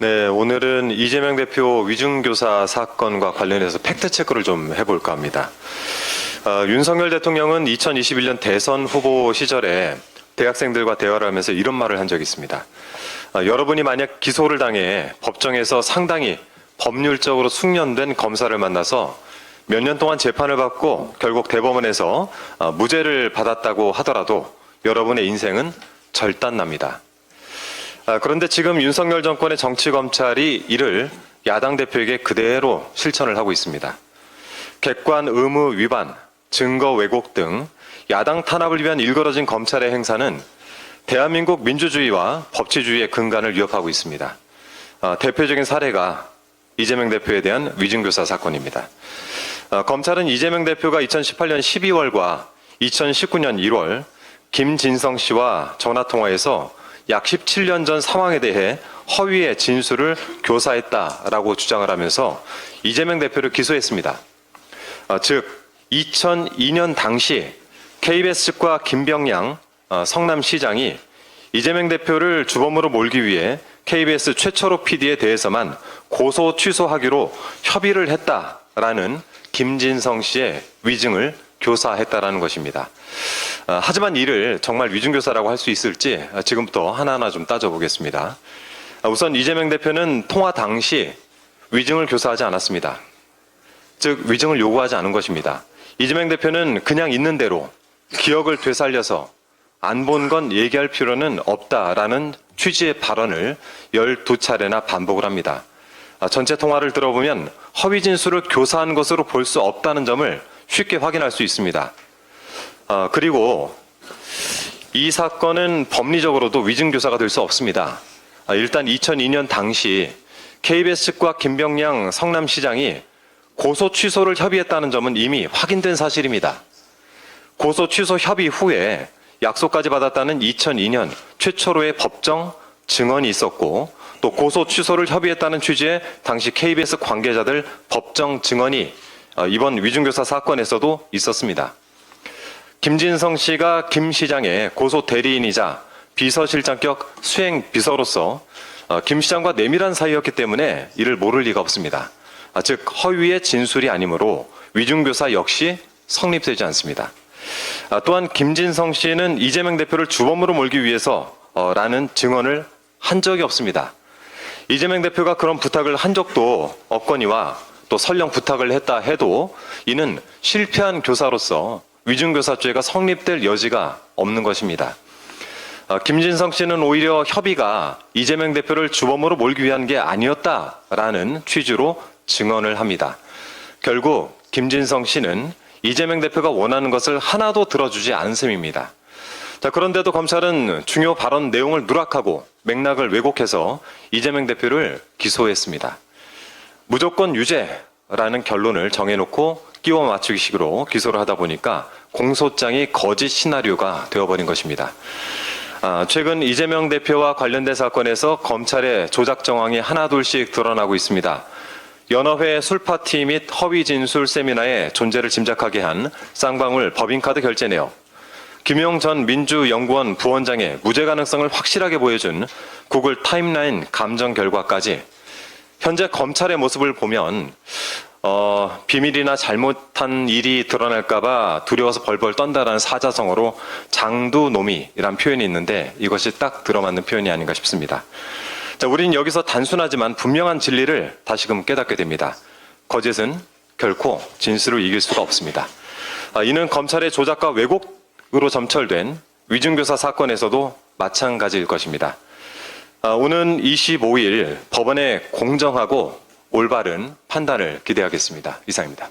네, 오늘은 이재명 대표 위중교사 사건과 관련해서 팩트체크를 좀 해볼까 합니다. 윤석열 대통령은 2021년 대선 후보 시절에 대학생들과 대화를 하면서 이런 말을 한 적이 있습니다. 여러분이 만약 기소를 당해 법정에서 상당히 법률적으로 숙련된 검사를 만나서 몇 년 동안 재판을 받고 결국 대법원에서 무죄를 받았다고 하더라도 여러분의 인생은 절단납니다. 그런데 지금 윤석열 정권의 정치검찰이 이를 야당 대표에게 그대로 실천을 하고 있습니다. 객관 의무 위반, 증거 왜곡 등 야당 탄압을 위한 일그러진 검찰의 행사는 대한민국 민주주의와 법치주의의 근간을 위협하고 있습니다. 대표적인 사례가 이재명 대표에 대한 위중교사 사건입니다. 검찰은 이재명 대표가 2018년 12월과 2019년 1월 김진성 씨와 전화통화에서 약 17년 전 상황에 대해 허위의 진술을 교사했다라고 주장을 하면서 이재명 대표를 기소했습니다. 즉 2002년 당시 KBS 측과 김병양 성남시장이 이재명 대표를 주범으로 몰기 위해 KBS 최철호 PD에 대해서만 고소 취소하기로 협의를 했다라는 김진성 씨의 위증을 교사했다라는 것입니다. 하지만 이를 정말 위중교사라고 할 수 있을지 지금부터 하나하나 좀 따져보겠습니다. 우선 이재명 대표는 통화 당시 위증을 교사하지 않았습니다. 즉 위증을 요구하지 않은 것입니다. 이재명 대표는 그냥 있는 대로 기억을 되살려서 안 본 건 얘기할 필요는 없다라는 취지의 발언을 12차례나 반복을 합니다. 전체 통화를 들어보면 허위 진술을 교사한 것으로 볼 수 없다는 점을 쉽게 확인할 수 있습니다. 그리고 이 사건은 법리적으로도 위증교사가 될 수 없습니다. 일단 2002년 당시 KBS 측과 김병양 성남시장이 고소 취소를 협의했다는 점은 이미 확인된 사실입니다. 고소 취소 협의 후에 약속까지 받았다는 2002년 최초로의 법정 증언이 있었고 또 고소 취소를 협의했다는 취지의 당시 KBS 관계자들 법정 증언이 이번 위중교사 사건에서도 있었습니다. 김진성 씨가 김 시장의 고소 대리인이자 비서실장격 수행 비서로서 김 시장과 내밀한 사이였기 때문에 이를 모를 리가 없습니다. 즉 허위의 진술이 아니므로 위중교사 역시 성립되지 않습니다. 또한 김진성 씨는 이재명 대표를 주범으로 몰기 위해서 라는 증언을 한 적이 없습니다. 이재명 대표가 그런 부탁을 한 적도 없거니와 또 설령 부탁을 했다 해도 이는 실패한 교사로서 위중교사죄가 성립될 여지가 없는 것입니다. 김진성 씨는 오히려 협의가 이재명 대표를 주범으로 몰기 위한 게 아니었다라는 취지로 증언을 합니다. 결국 김진성 씨는 이재명 대표가 원하는 것을 하나도 들어주지 않은 셈입니다. 그런데도 검찰은 중요 발언 내용을 누락하고 맥락을 왜곡해서 이재명 대표를 기소했습니다. 무조건 유죄라는 결론을 정해놓고 끼워 맞추기식으로 기소를 하다 보니까 공소장이 거짓 시나리오가 되어버린 것입니다. 최근 이재명 대표와 관련된 사건에서 검찰의 조작 정황이 하나둘씩 드러나고 있습니다. 연어회 술파티 및 허위 진술 세미나의 존재를 짐작하게 한 쌍방울 법인카드 결제 내역, 김용 전 민주연구원 부원장의 무죄 가능성을 확실하게 보여준 구글 타임라인 감정 결과까지 현재 검찰의 모습을 보면 비밀이나 잘못한 일이 드러날까봐 두려워서 벌벌 떤다라는 사자성어로 장두노미라는 표현이 있는데 이것이 딱 들어맞는 표현이 아닌가 싶습니다. 우리는 여기서 단순하지만 분명한 진리를 다시금 깨닫게 됩니다. 거짓은 결코 진술을 이길 수가 없습니다. 이는 검찰의 조작과 왜곡으로 점철된 위중교사 사건에서도 마찬가지일 것입니다. 오는 25일 법원의 공정하고 올바른 판단을 기대하겠습니다. 이상입니다.